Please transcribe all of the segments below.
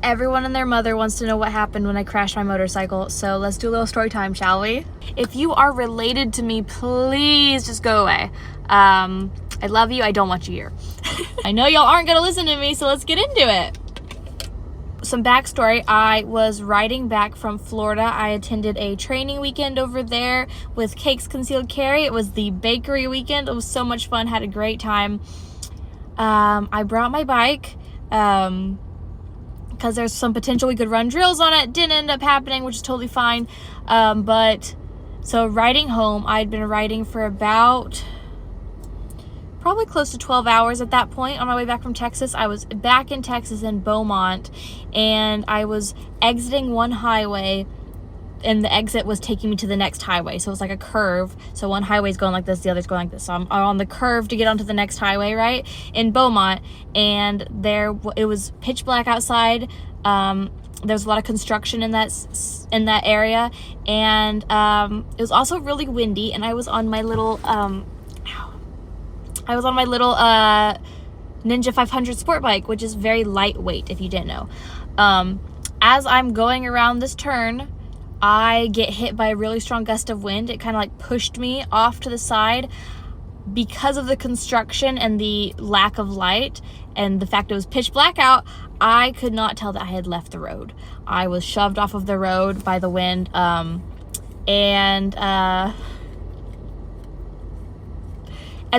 Everyone and their mother wants to know what happened when I crashed my motorcycle, so let's do a little story time, shall we? If you are related to me, please just go away. I love you, I don't want you here. I know y'all aren't gonna listen to me, so let's get into it. Some backstory, I was riding back from Florida. I attended a training weekend over there with Cakes Concealed Carry. It was the bakery weekend. It was so much fun, had a great time. I brought my bike, because there's some potential we could run drills on it. Didn't end up happening, which is totally fine. So riding home, I'd been riding for about probably close to 12 hours at that point on my way back from Texas. I was back in Texas in Beaumont, and I was exiting one highway, and the exit was taking me to the next highway. So it was like a curve. So one highway's going like this, the other's going like this. So I'm on the curve to get onto the next highway, right? In Beaumont. And it was pitch black outside. There's a lot of construction in that area. And it was also really windy. And I was on my little, Ninja 500 sport bike, which is very lightweight, if you didn't know. As I'm going around this turn, I get hit by a really strong gust of wind. It kind of like pushed me off to the side. Because of the construction and the lack of light and the fact it was pitch black out, I could not tell that I had left the road. I was shoved off of the road by the wind, and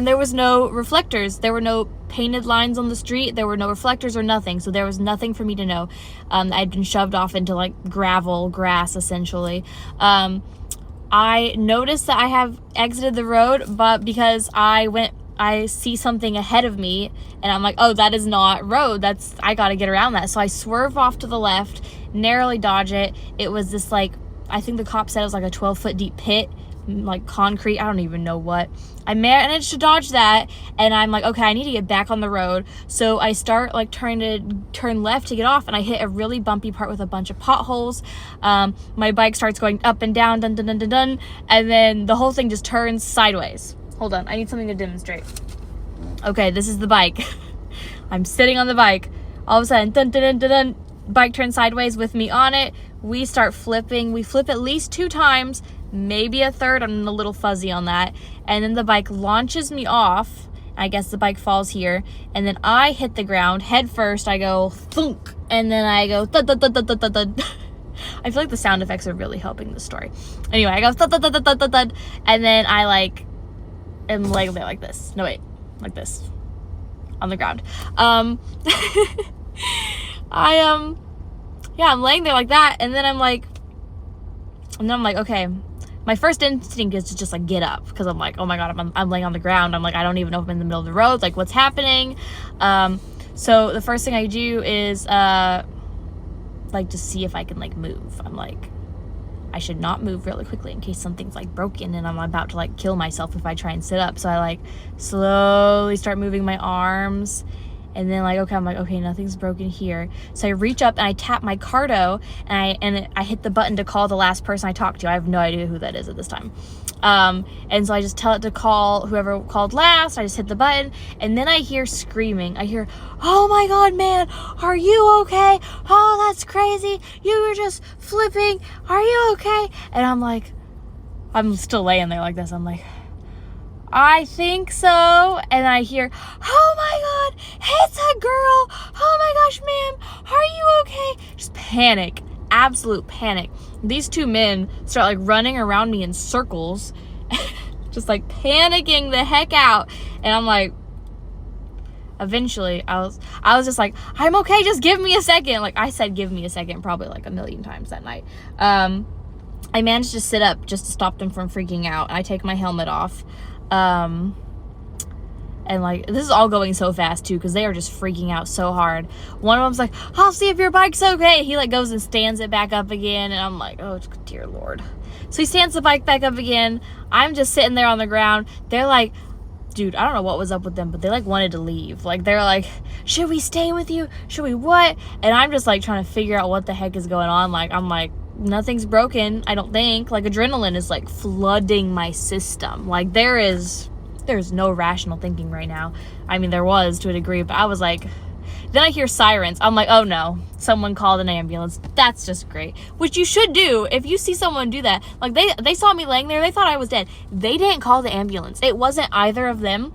there was no reflectors. There were no painted lines on the street. There were no reflectors or nothing. So there was nothing for me to know. I'd been shoved off into like grass, essentially. I noticed that I have exited the road, but because I see something ahead of me, and I'm like, oh, that is not road. I gotta get around that. So I swerve off to the left, narrowly dodge it. It was this like, I think the cop said it was like a 12-foot deep pit, like concrete, I don't even know what. I managed to dodge that, and I'm like, okay, I need to get back on the road. So I start like trying to turn left to get off, and I hit a really bumpy part with a bunch of potholes. My bike starts going up and down, dun dun dun dun dun, and then the whole thing just turns sideways. Hold on, I need something to demonstrate. Okay, this is the bike. I'm sitting on the bike. All of a sudden, dun dun dun dun dun, bike turns sideways with me on it. We start flipping. We flip at least 2 times, maybe a third. I'm a little fuzzy on that. And then the bike launches me off. I guess the bike falls here. And then I hit the ground head first. I go thunk. And then I go thud, thud, thud, thud, thud, thud, thud. I feel like the sound effects are really helping the story. Anyway, I go thud, thud, thud, thud, thud, thud, thud. And then I like am laying there like this. No, wait. Like this. On the ground. I'm laying there like that, and then I'm like, okay. My first instinct is to just like get up, because I'm like, oh my god, I'm laying on the ground. I'm like, I don't even know if I'm in the middle of the road. Like, what's happening? So the first thing I do is like to see if I can like move. I'm like, I should not move really quickly in case something's like broken and I'm about to like kill myself if I try and sit up. So I like slowly start moving my arms, and then like, okay, I'm like, okay, nothing's broken here. So I reach up and I tap my cardo, and I hit the button to call the last person I talked to. I have no idea who that is at this time. And so I just tell it to call whoever called last. I just hit the button, and then I hear screaming. I hear, oh my god, man, are you okay? Oh, that's crazy. You were just flipping. Are you okay? And I'm like, I'm still laying there like this. I'm like, I think so. And I hear, oh my god, it's a girl. Oh my gosh, ma'am, are you okay? Just panic, absolute panic. These 2 men start like running around me in circles, just like panicking the heck out. And I'm like, eventually I was just like, I'm okay, just give me a second. Like, I said give me a second probably like a million times that night. I managed to sit up just to stop them from freaking out. I take my helmet off. And like, this is all going so fast too, because they are just freaking out so hard. One of them's like, I'll see if your bike's okay. He like goes and stands it back up again, and I'm like, oh dear lord. So he stands the bike back up again. I'm just sitting there on the ground. They're like, dude, I don't know what was up with them, but they like wanted to leave. Like, they're like, should we stay with you? Should we what? And I'm just like trying to figure out what the heck is going on. Like, I'm like, nothing's broken, I don't think. Like, adrenaline is like flooding my system. Like, there's no rational thinking right now. I mean, there was to a degree, but I was like, Then I hear sirens. I'm like, oh no, someone called an ambulance. That's just great. Which you should do if you see someone do that. Like, they saw me laying there. They thought I was dead. They didn't call the ambulance. It wasn't either of them.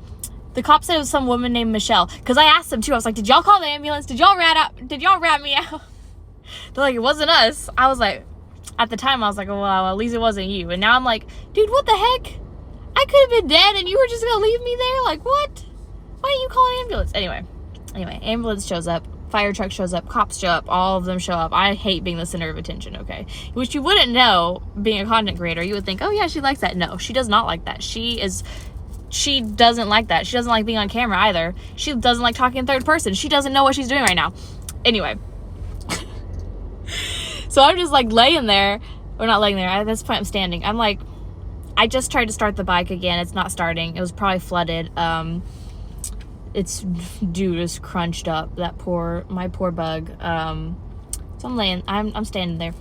The cop said it was some woman named Michelle. Because I asked them too. I was like, did y'all call the ambulance? Did y'all rat me out? They're like, it wasn't us. I was like, at the time, I was like, oh, well, at least it wasn't you. And now I'm like, dude, what the heck? I could have been dead and you were just going to leave me there? Like, what? Why didn't you call an ambulance? Anyway, ambulance shows up. Fire truck shows up. Cops show up. All of them show up. I hate being the center of attention, okay? Which you wouldn't know being a content creator. You would think, oh, yeah, she likes that. No, she does not like that. She doesn't like that. She doesn't like being on camera either. She doesn't like talking in third person. She doesn't know what she's doing right now. Anyway. So I'm just like laying there. Or not laying there. At this point, I'm standing. I'm like, I just tried to start the bike again. It's not starting. It was probably flooded. It's, dude, is crunched up. My poor bug. So I'm standing there.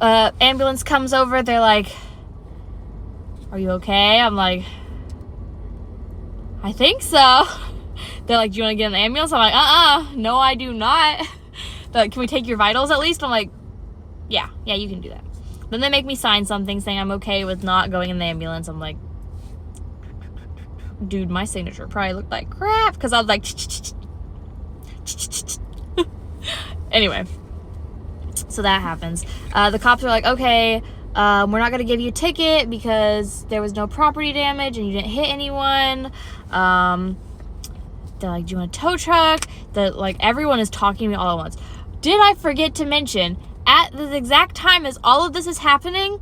Ambulance comes over. They're like, are you okay? I'm like, I think so. They're like, do you want to get in the ambulance? I'm like, no, I do not. They're like, can we take your vitals at least? I'm like, yeah, you can do that. Then they make me sign something saying I'm okay with not going in the ambulance. I'm like, dude, my signature probably looked like crap because I was like, anyway, so that happens. The cops are like, okay, we're not going to give you a ticket because there was no property damage and you didn't hit anyone. They're like, do you want a tow truck? Everyone is talking to me all at once. Did I forget to mention, at the exact time as all of this is happening,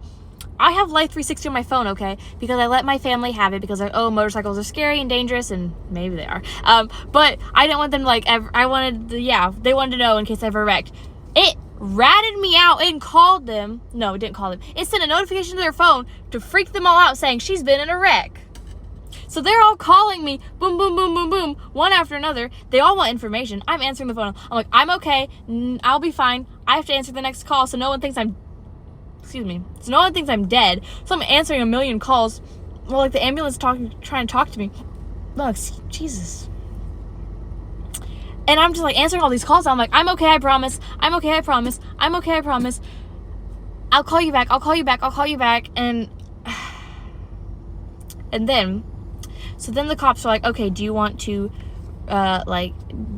I have Life 360 on my phone, okay? Because I let my family have it because motorcycles are scary and dangerous, and maybe they are. But I didn't want them they wanted to know in case I ever wrecked. It ratted me out and called them. No, it didn't call them. It sent a notification to their phone to freak them all out saying she's been in a wreck. So they're all calling me, boom, boom, boom, boom, boom, one after another. They all want information. I'm answering the phone. I'm like, I'm okay. I'll be fine. I have to answer the next call so no one thinks I'm dead. So I'm answering a million calls. Well, like the ambulance trying to talk to me. Look, Jesus. And I'm just like answering all these calls. I'm like, I'm okay, I promise. I'm okay, I promise. I'm okay, I promise. I'll call you back. I'll call you back. I'll call you back. And then the cops are like, okay, do you want to,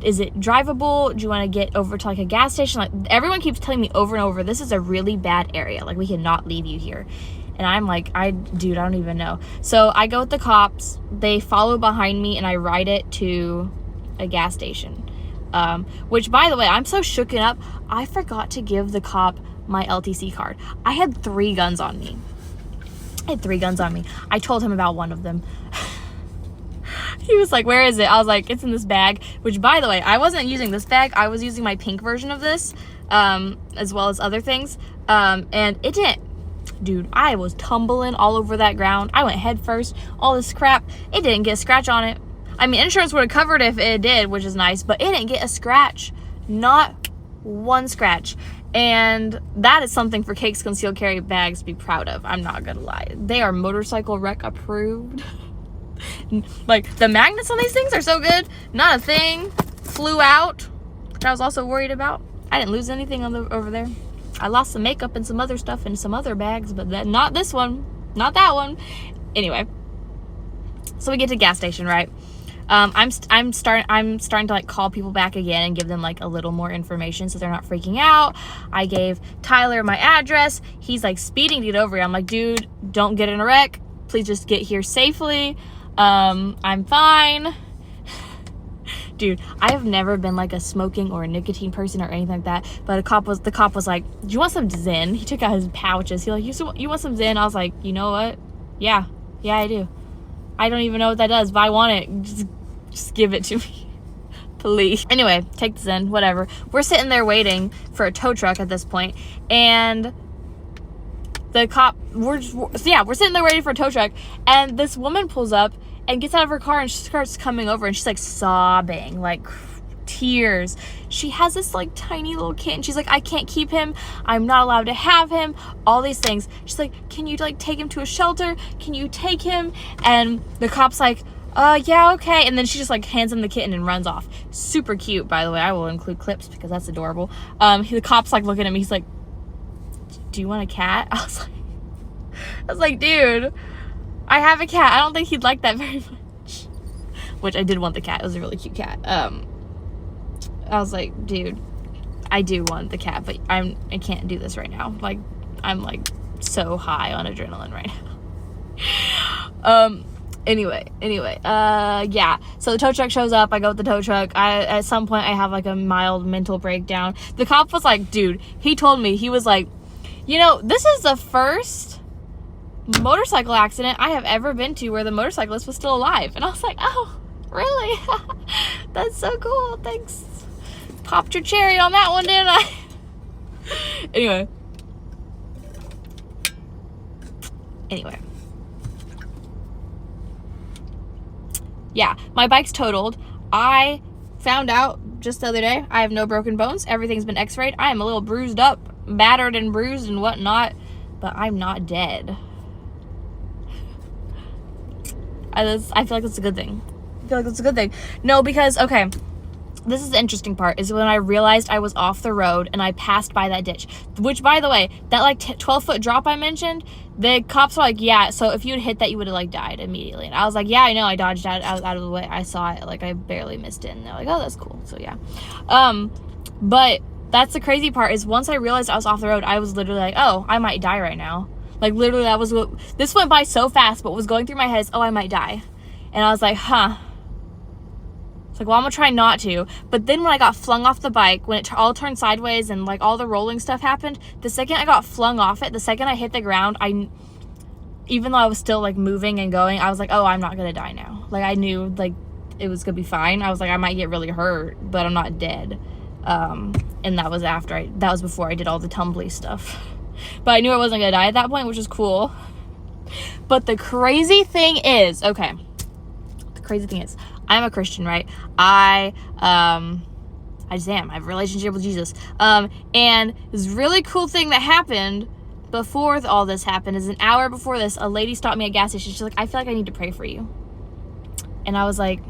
is it drivable? Do you want to get over to like a gas station? Like, everyone keeps telling me over and over, this is a really bad area. Like, we cannot leave you here. And I'm like, I don't even know. So I go with the cops. They follow behind me and I ride it to a gas station. Which, by the way, I'm so shooken up. I forgot to give the cop my LTC card. I had 3 guns on me. I told him about one of them. He was like, where is it? I was like, it's in this bag. Which, by the way, I wasn't using this bag. I was using my pink version of this, as well as other things. And it didn't. Dude, I was tumbling all over that ground. I went head first. All this crap. It didn't get a scratch on it. I mean, insurance would have covered if it did, which is nice. But it didn't get a scratch. Not one scratch. And that is something for Cake's concealed carry bags to be proud of. I'm not gonna lie. They are motorcycle wreck approved. Like, the magnets on these things are so good. Not a thing flew out, which I was also worried about. I didn't lose anything over there. I lost some makeup and some other stuff in some other bags, but not this one. Not that one. Anyway, so we get to gas station, right? I'm starting to like call people back again and give them like a little more information so they're not freaking out. I gave Tyler my address. He's like speeding to get over here. I'm like, dude, don't get in a wreck. Please just get here safely. I'm fine. Dude, I have never been like a smoking or a nicotine person or anything like that. But the cop was like, do you want some Zen? He took out his pouches. He like, you want some Zen? I was like, you know what? Yeah, I do. I don't even know what that does, but I want it. Just give it to me. Please. Anyway, take the Zen, whatever. We're sitting there waiting for a tow truck at this point, and the cop, we're sitting there waiting for a tow truck, and this woman pulls up and gets out of her car and she starts coming over and she's like sobbing, like tears. She has this like tiny little kitten. She's like, I can't keep him. I'm not allowed to have him. All these things. She's like, can you like take him to a shelter? Can you take him? And the cop's like, yeah, okay. And then she just like hands him the kitten and runs off. Super cute, by the way. I will include clips because that's adorable. The cop's like looking at me. He's like, do you want a cat? I was like, dude, I have a cat. I don't think he'd like that very much. Which I did want the cat. It was a really cute cat. I was like, dude, I do want the cat, but I can't do this right now. Like, I'm like so high on adrenaline right now. Anyway, yeah. So the tow truck shows up. I go with the tow truck. At some point I have like a mild mental breakdown. The cop was like, dude, he told me, he was like, you know, this is the first motorcycle accident I have ever been to where the motorcyclist was still alive. And I was like, oh, really? That's so cool. Thanks. Popped your cherry on that one, didn't I? Anyway. Yeah, my bike's totaled. I found out just the other day I have no broken bones. Everything's been x-rayed. I am a little bruised up, battered and bruised and whatnot, but I'm not dead. I feel like that's a good thing. No, because, okay, this is the interesting part, is when I realized I was off the road and I passed by that ditch. Which, by the way, that like 12-foot drop I mentioned, the cops were like, yeah, so if you had hit that, you would have like died immediately. And I was like, yeah, I know, I dodged out of the way. I saw it, like I barely missed it. And they're like, oh, that's cool. So yeah. But that's the crazy part, is once I realized I was off the road, I was literally like, oh, I might die right now. Like literally that was what, this went by so fast, but what was going through my head is, oh, I might die. And I was like, huh. It's like, well, I'm gonna try not to. But then when I got flung off the bike, when it all turned sideways and like all the rolling stuff happened, the second I got flung off it, the second I hit the ground, even though I was still like moving and going, I was like, oh, I'm not gonna die now. Like I knew like it was gonna be fine. I was like, I might get really hurt, but I'm not dead. And that was before I did all the tumbly stuff. But I knew I wasn't gonna die at that point, which is cool. But the crazy thing is, I'm a Christian, right? I just am. I have a relationship with Jesus. And this really cool thing that happened before all this happened is an hour before this, a lady stopped me at a gas station. She's like, I feel like I need to pray for you. And I was like,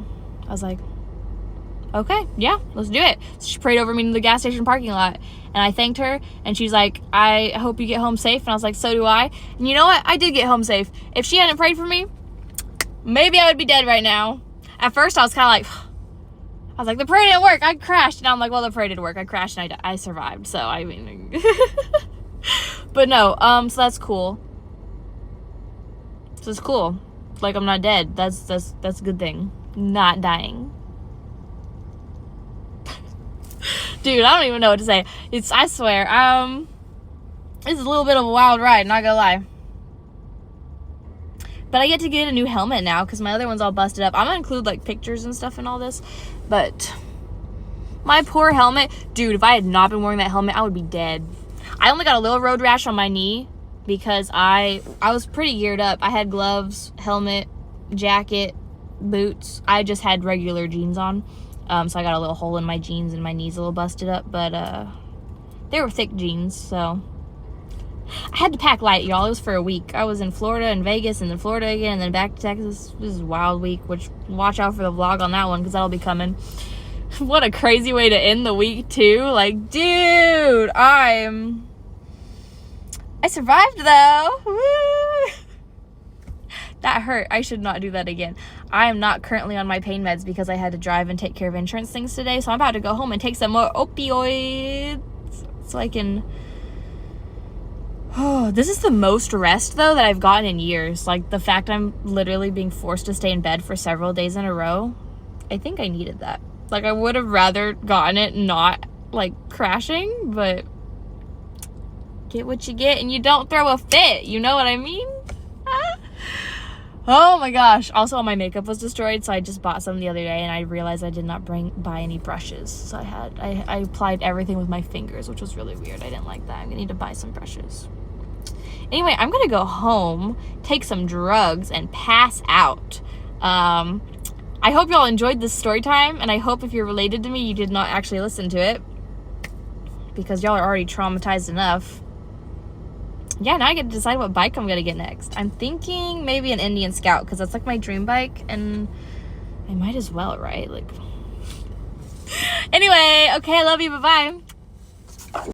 okay, yeah, let's do it. So she prayed over me in the gas station parking lot. And I thanked her, and she's like, I hope you get home safe. And I was like, so do I. And you know what? I did get home safe. If she hadn't prayed for me, maybe I would be dead right now. At first, I was kind of like, the prayer didn't work. I crashed. And I'm like, well, the prayer did work. I crashed, and I survived. So, I mean, but no, so that's cool. So it's cool. Like, I'm not dead. That's a good thing. Not dying. Dude, I don't even know what to say. I swear, it's a little bit of a wild ride, not gonna lie. But I get to get a new helmet now because my other one's all busted up. I'm gonna include like pictures and stuff in all this. But my poor helmet, dude, if I had not been wearing that helmet, I would be dead. I only got a little road rash on my knee because I was pretty geared up. I had gloves, helmet, jacket, boots. I just had regular jeans on. So I got a little hole in my jeans and my knees a little busted up, but they were thick jeans, so I had to pack light, y'all. It was for a week. I was in Florida and Vegas and then Florida again and then back to Texas. This is a wild week, which watch out for the vlog on that one because that'll be coming. What a crazy way to end the week too. Like, dude, I survived though. Woo! That hurt. I should not do that again. I am not currently on my pain meds because I had to drive and take care of insurance things today. So I'm about to go home and take some more opioids so I can... Oh, this is the most rest, though, that I've gotten in years. Like, the fact I'm literally being forced to stay in bed for several days in a row. I think I needed that. Like, I would have rather gotten it not, like, crashing, but... Get what you get and you don't throw a fit. You know what I mean? Oh my gosh. Also, all my makeup was destroyed, so I just bought some the other day, and I realized I did not buy any brushes. So I applied everything with my fingers, which was really weird. I didn't like that. I'm gonna need to buy some brushes. Anyway, I'm gonna go home, take some drugs, and pass out. I hope y'all enjoyed this story time, and I hope if you're related to me, you did not actually listen to it, because y'all are already traumatized enough. yeah, now I get to decide what bike I'm gonna get next. I'm thinking maybe an Indian Scout, because that's like my dream bike, and I might as well, right? Like, anyway, okay, I love you, bye-bye.